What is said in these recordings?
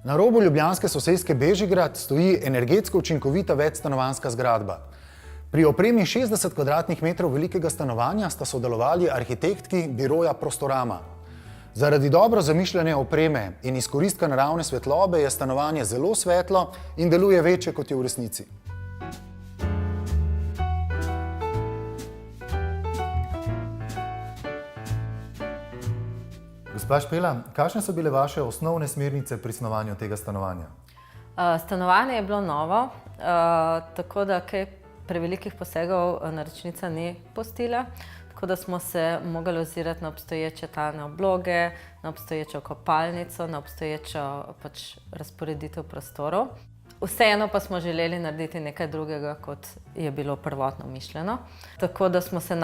Na robu ljubljanske soseske Bežigrad stoji energetsko učinkovita večstanovanjska zgradba. Pri opremi 60 kvadratnih metrov velikega stanovanja sta sodelovali arhitektki biroja Prostorama. Zaradi dobro zamišljene opreme in izkoristka naravne svetlobe je stanovanje zelo svetlo in deluje večje, kot je v resnici. Gospa Špela, kakšne so bile vaše osnovne smernice pri snovanju tega stanovanja? Stanovanje je bilo novo, tako da kaj prevelikih posegov naročnica ni pustila. Tako da smo se mogli ozirati na obstoječe talne obloge, na obstoječo kopalnico, na obstoječo razporeditev prostorov. Vseeno pa smo želeli narediti nekaj drugega, kot je bilo prvotno mišljeno. Tako da smo se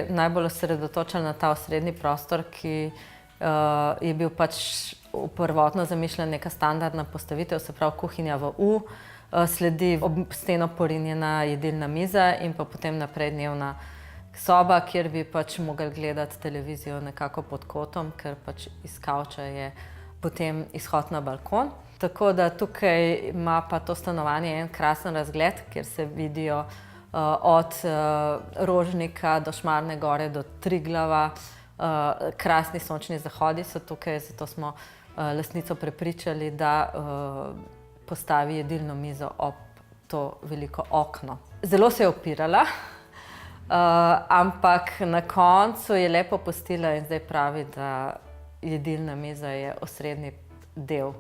najbolj osredotočili na ta osrednji prostor, ki je bil prvotno zamišljen neka standardna postavitev, se pravi kuhinja v U, sledi ob steno porinjena jedilna miza in pa potem naprej dnevna soba, kjer bi mogli gledati televizijo nekako pod kotom, ker iz kavča je potem izhod na balkon. Tako da tukaj ima pa to stanovanje en krasen razgled, kjer se vidijo od Rožnika do Šmarne gore do Triglava. Krasni sončni zahodi so tukaj, zato smo lastnico prepričali, da postavi jedilno mizo ob to veliko okno. Zelo se je upirala, ampak na koncu je lepo pustila in zdaj pravi, da jedilna miza je osrednji del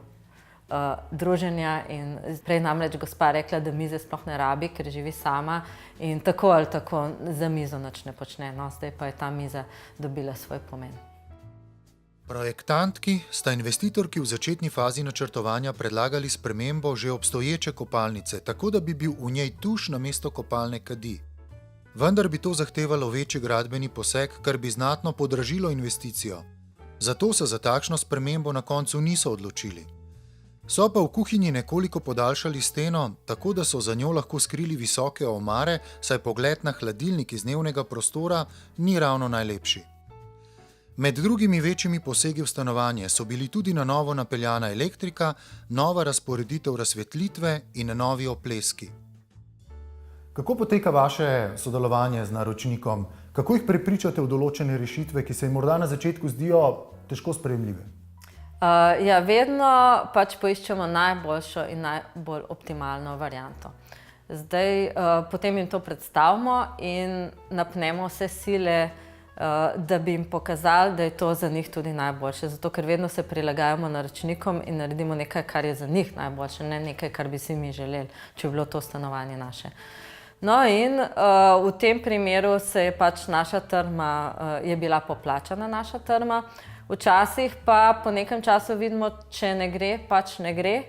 druženja. In prej namreč gospa rekla, da mize sploh ne rabi, ker živi sama in tako ali tako za mizo nič ne počne. No, zdaj pa je ta miza dobila svoj pomen. Projektantki sta investitorki v začetni fazi načrtovanja predlagali spremembo že obstoječe kopalnice, tako da bi bil v njej tuš namesto kopalne kadi. Vendar bi to zahtevalo večji gradbeni poseg, kar bi znatno podražilo investicijo. Zato se za takšno spremembo na koncu niso odločili. So pa v kuhinji nekoliko podaljšali steno, tako da so za njo lahko skrili visoke omare, saj pogled na hladilnik iz dnevnega prostora ni ravno najlepši. Med drugimi večjimi posegi v stanovanje so bili tudi na novo napeljana elektrika, nova razporeditev razsvetlitve in novi opleski. Kako poteka vaše sodelovanje z naročnikom? Kako jih prepričate v določene rešitve, ki se jim morda na začetku zdijo težko sprejemljive? Vedno poiščemo najboljšo in najbolj optimalno varianto. Zdaj potem jim to predstavimo in napnemo vse sile, da bi jim pokazali, da je to za njih tudi najboljše. Zato, ker vedno se prilagajamo naročnikom in naredimo nekaj, kar je za njih najboljše, ne nekaj, kar bi si mi želeli, če bi bilo to stanovanje naše. No in v tem primeru se je naša trma, je bila poplačana naša trma. Včasih pa po nekem času vidimo, če ne gre, ne gre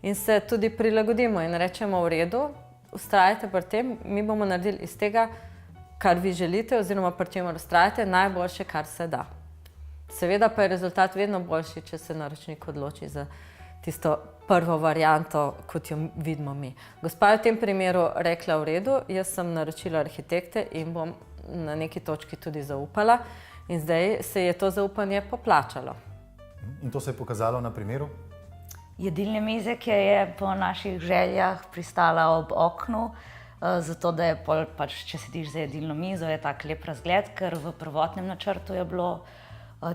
in se tudi prilagodimo in rečemo v redu, vztrajajte pri tem, mi bomo naredili iz tega, kar vi želite oziroma pri čemer vztrajate, najboljše, kar se da. Seveda pa je rezultat vedno boljši, če se naročnik odloči za tisto prvo varianto, kot jo vidimo mi. Gospa je v tem primeru rekla v redu, jaz sem naročila arhitekte in bom na neki točki tudi zaupala. In zdaj se je to zaupanje poplačalo. In to se je pokazalo na primeru? Jedilne mize, ki je po naših željah pristala ob oknu, zato da je če sediš za jedilno mizo, je tak lep razgled, ker v prvotnem načrtu je bilo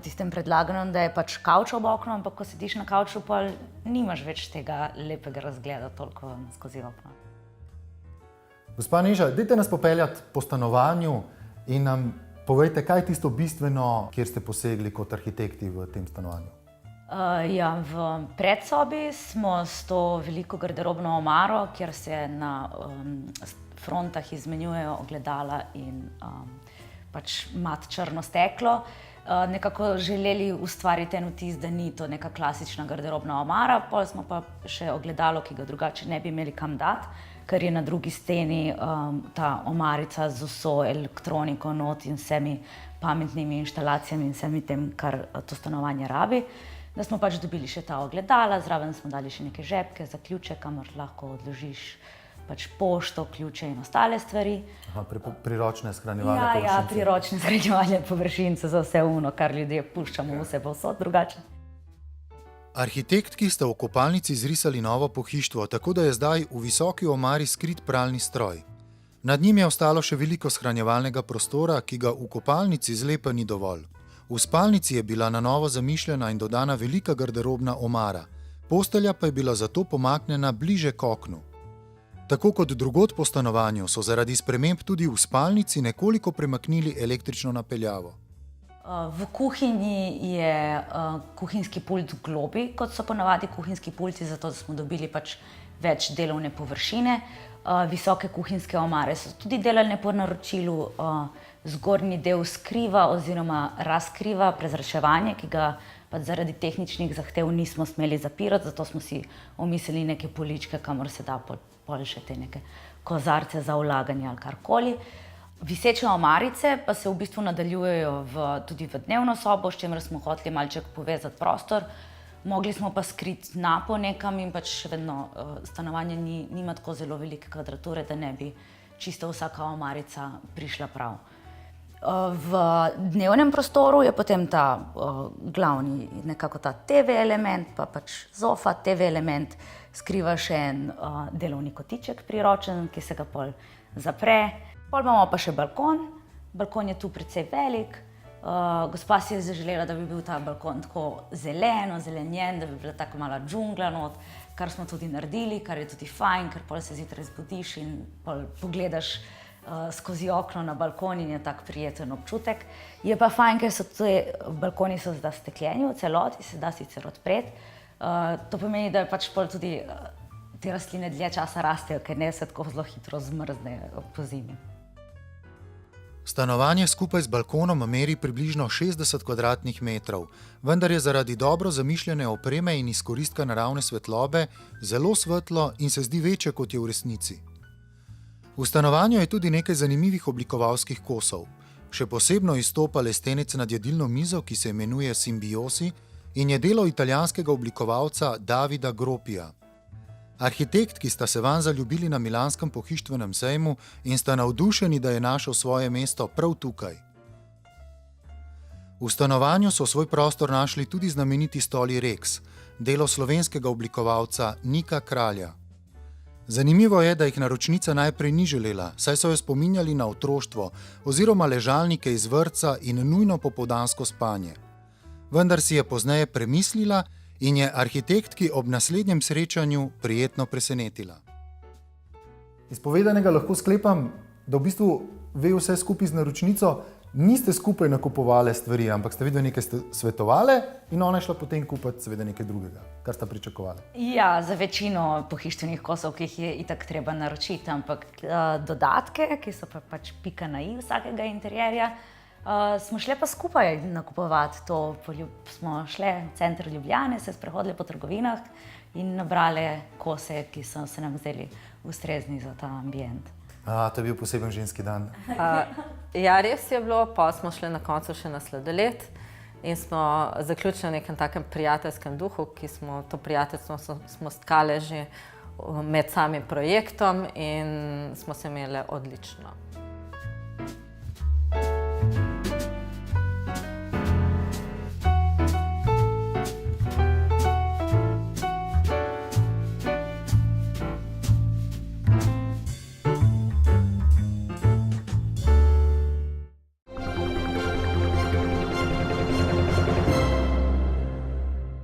tistem predlaganem, da je kavč ob oknu, ampak ko sediš na kavču, nimaš več tega lepega razgleda toliko skozi okno. Gospa Neža, dajte nas popeljati po stanovanju in nam povejte, kaj je tisto bistveno, kjer ste posegli kot arhitekti v tem stanovanju? V predsobi smo s to veliko garderobno omaro, kjer se na frontah izmenjujejo ogledala in mat črno steklo, nekako želeli ustvariti en vtis, da ni to neka klasična garderobna omara, potem smo pa še ogledalo, ki ga drugače ne bi imeli kam dati, ker je na drugi steni ta omarica z vso elektroniko not in vsemi pametnimi inštalacijami in vsemi tem, kar to stanovanje rabi. Da smo dobili še ta ogledala, zraven smo dali še neke žepke za ključe, kamor lahko odložiš pošto, ključe in ostale stvari. Priročne shranjevalne površince. Ja, priročne shranjevalne površince za vse kar ljudje puščamo vse povsod drugače. Arhitektki sta v kopalnici zrisali novo pohištvo, tako da je zdaj v visoki omari skrit pralni stroj. Nad njim je ostalo še veliko shranjevalnega prostora, ki ga v kopalnici zlepa ni dovolj. V spalnici je bila na novo zamišljena in dodana velika garderobna omara, postelja pa je bila zato pomaknjena bliže k oknu. Tako kot drugod po stanovanju so zaradi sprememb tudi v spalnici nekoliko premaknili električno napeljavo. V kuhinji je kuhinjski pult globlji, kot so ponavadi kuhinjski pulti, zato smo dobili pač več delovne površine. Visoke kuhinjske omare so tudi delali po naročilu, zgornji del skriva oziroma razkriva prezračevanje, ki ga pač zaradi tehničnih zahtev nismo smeli zapirati, zato smo si omislili neke poličke, kamor se da pol še te neke kozarce za vlaganje ali karkoli. Viseče omarice pa se v bistvu nadaljujejo tudi v dnevno sobo, s čimer smo hoteli malček povezati prostor. Mogli smo pa skriti napo nekam in pač še vedno stanovanje nima tako zelo velike kvadrature, da ne bi čisto vsaka omarica prišla prav. V dnevnem prostoru je potem ta glavni, nekako ta TV element, pa pač zofa, TV element skriva še en delovni kotiček priročen, ki se ga pol zapre. Pol imamo pa še balkon. Balkon je tu precej velik. Gospa si je zaželela, da bi bil ta balkon tako zelenjen, da bi bila tako mala džungla not, kar smo tudi naredili, kar je tudi fajn, ker pol se zjutraj zbudiš in pol pogledaš skozi okno na balkon in je tak prijeten občutek. Je pa fajn, ker so balkoni so zdaj stekljeni v celoti, se da sicer odpreti. To pomeni, da pač pol tudi te rastline dlje časa rastejo, ker ne se tako zelo hitro zmrzne po zimi. Stanovanje skupaj z balkonom meri približno 60 kvadratnih metrov, vendar je zaradi dobro zamišljene opreme in izkoristka naravne svetlobe zelo svetlo in se zdi večje, kot je v resnici. V stanovanju je tudi nekaj zanimivih oblikovalskih kosov. Še posebno izstopa lestenec nad jedilno mizo, ki se imenuje Simbiosi in je delo italijanskega oblikovalca Davida Gropija. Arhitektki sta se vanj zaljubili na milanskem pohištvenem sejmu in sta navdušeni, da je našel svoje mesto prav tukaj. V stanovanju so svoj prostor našli tudi znameniti stoli Rex, delo slovenskega oblikovalca Nika Kralja. Zanimivo je, da jih naročnica najprej ni želela, saj so jo spominjali na otroštvo oziroma ležalnike iz vrtca in nujno popoldansko spanje. Vendar si je pozneje premislila in je arhitektki ob naslednjem srečanju prijetno presenetila. Iz povedanega lahko sklepam, da v bistvu ve vse skupaj z naročnico, niste skupaj nakupovali stvari, ampak ste videli nekaj svetovali in ona je šla potem kupiti seveda nekaj drugega, kar sta pričakovali. Ja, za večino pohištvenih kosov, ki jih je itak treba naročiti, ampak dodatke, ki so pa pač pika na i vsakega interjerja, smo šle pa skupaj nakupovati to. Smo šle v center Ljubljane, se sprehodili po trgovinah in nabrali kose, ki so se nam zdeli ustrezni za ta ambient. To je bil poseben ženski dan. Ja, res je bilo, pa smo šli na koncu še na sladoled in smo zaključili v nekem takem prijateljskem duhu, ki smo to prijateljstvo smo stkali že med samim projektom in smo se imeli odlično.